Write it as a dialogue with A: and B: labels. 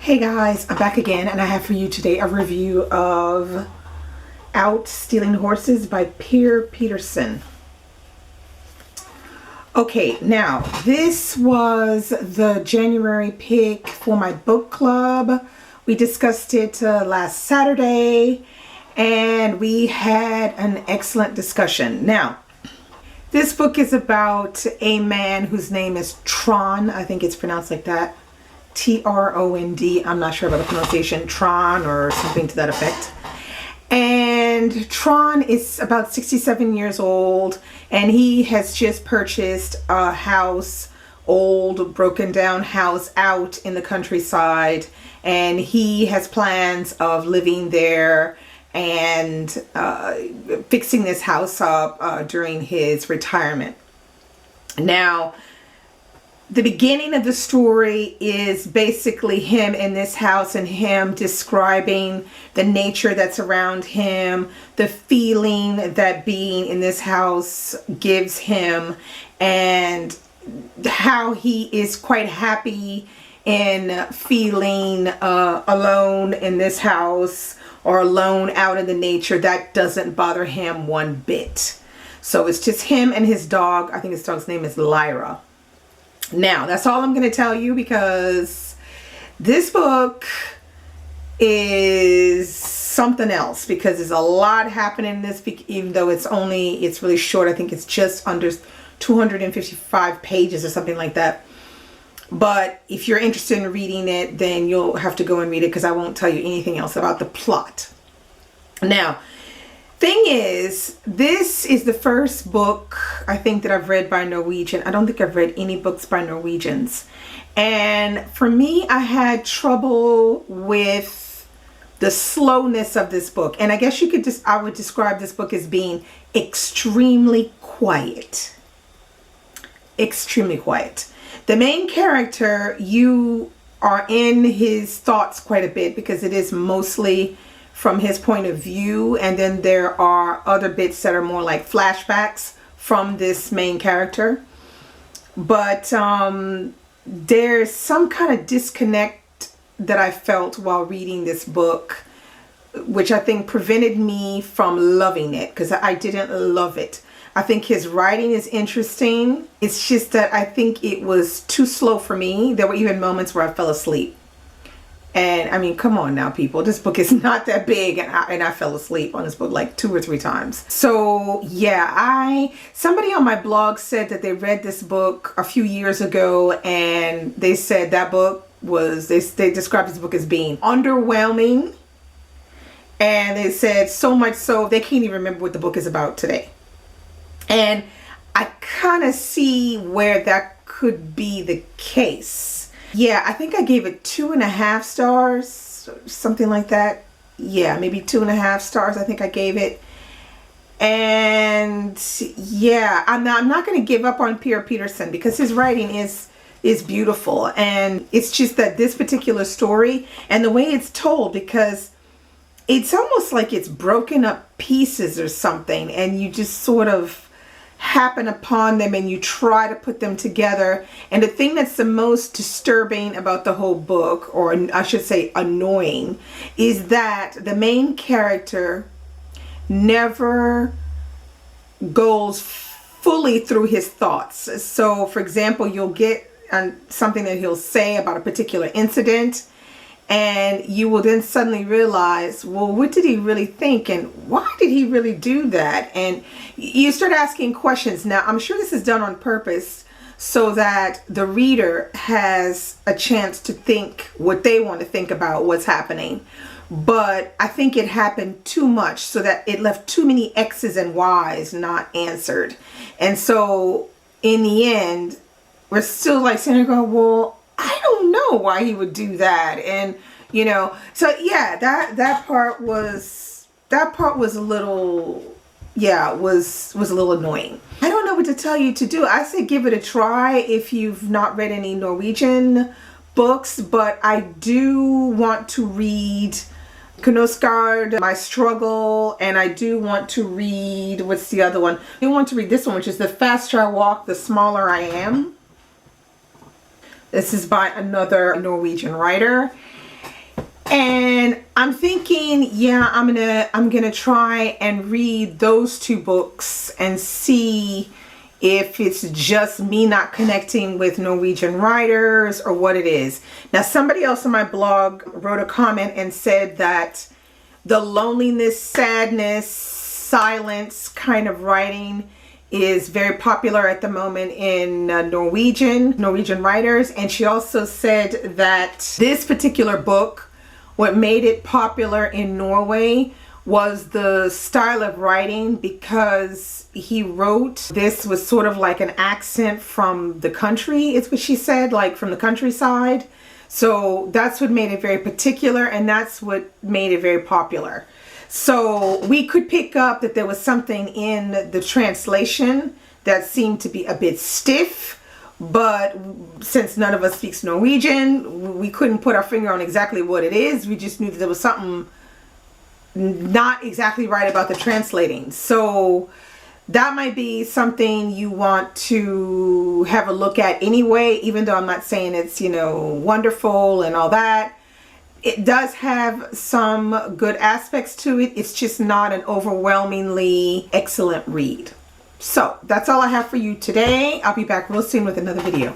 A: Hey guys, I'm back again and I have for you today a review of Out Stealing Horses by Per Peterson. Okay, now this was the January pick for my book club. We discussed it last Saturday and we had an excellent discussion. Now, this book is about a man whose name is Trond. I think it's pronounced like that. Trond. I'm not sure about the pronunciation, Tron or something to that effect. And Trond is about 67 years old and he has just purchased a house, old broken down house out in the countryside, and he has plans of living there and fixing this house up during his retirement. Now, the beginning of the story is basically him in this house and him describing the nature that's around him, the feeling that being in this house gives him, and how he is quite happy in feeling alone in this house or alone out in the nature. That doesn't bother him one bit. So it's just him and his dog. I think his dog's name is Lyra. Now, that's all I'm going to tell you because this book is something else, because there's a lot happening in this book, even though it's really short. I think it's just under 255 pages or something like that. But if you're interested in reading it, then you'll have to go and read it because I won't tell you anything else about the plot. Now, thing is, this is the first book I think that I've read by a Norwegian. I don't think I've read any books by Norwegians. And for me, I had trouble with the slowness of this book. And I guess I would describe this book as being extremely quiet. Extremely quiet. The main character, you are in his thoughts quite a bit because it is mostly from his point of view, and then there are other bits that are more like flashbacks from this main character. But there's some kind of disconnect that I felt while reading this book, which I think prevented me from loving it, because I didn't love it. I think his writing is interesting. It's just that I think it was too slow for me. There were even moments where I fell asleep. And I mean, come on now, people. This book is not that big, and I fell asleep on this book like 2 or 3 times. So yeah, somebody on my blog said that they read this book a few years ago, and they said that book was, they described this book as being underwhelming. And they said so much so they can't even remember what the book is about today. And I kind of see where that could be the case. Yeah, I think I gave it 2.5 stars, something like that. Yeah, maybe 2.5 stars I think I gave it. And yeah, I'm not going to give up on Per Peterson because his writing is beautiful. And it's just that this particular story and the way it's told, because it's almost like it's broken up pieces or something, and you just sort of happen upon them and you try to put them together. And the thing that's the most disturbing about the whole book, or I should say annoying, is that the main character never goes fully through his thoughts. So for example, you'll get something that he'll say about a particular incident, and you will then suddenly realize, well, what did he really think and why did he really do that? And you start asking questions. Now, I'm sure this is done on purpose so that the reader has a chance to think what they want to think about what's happening. But I think it happened too much so that it left too many X's and Y's not answered. And so in the end, we're still like sitting there going, well, I don't know why he would do that. And you know, so yeah, that part was a little, yeah, was a little annoying. I don't know what to tell you to do. I say give it a try if you've not read any Norwegian books, but I do want to read Knausgård, My Struggle, and I do want to read, what's the other one? I want to read this one, which is The Faster I Walk, the Smaller I Am. This is by another Norwegian writer. And I'm thinking, yeah, I'm gonna try and read those two books and see if it's just me not connecting with Norwegian writers or what it is. Now, somebody else on my blog wrote a comment and said that the loneliness, sadness, silence kind of writing is very popular at the moment in Norwegian writers. And she also said that this particular book, what made it popular in Norway was the style of writing, because he wrote this was sort of like an accent from the country, is what she said, like from the countryside. So that's what made it very particular, and that's what made it very popular. So we could pick up that there was something in the translation that seemed to be a bit stiff, but since none of us speaks Norwegian, we couldn't put our finger on exactly what it is. We just knew that there was something not exactly right about the translating. So that might be something you want to have a look at anyway, even though I'm not saying it's, you know, wonderful and all that. It does have some good aspects to it. It's just not an overwhelmingly excellent read. So that's all I have for you today. I'll be back real soon with another video.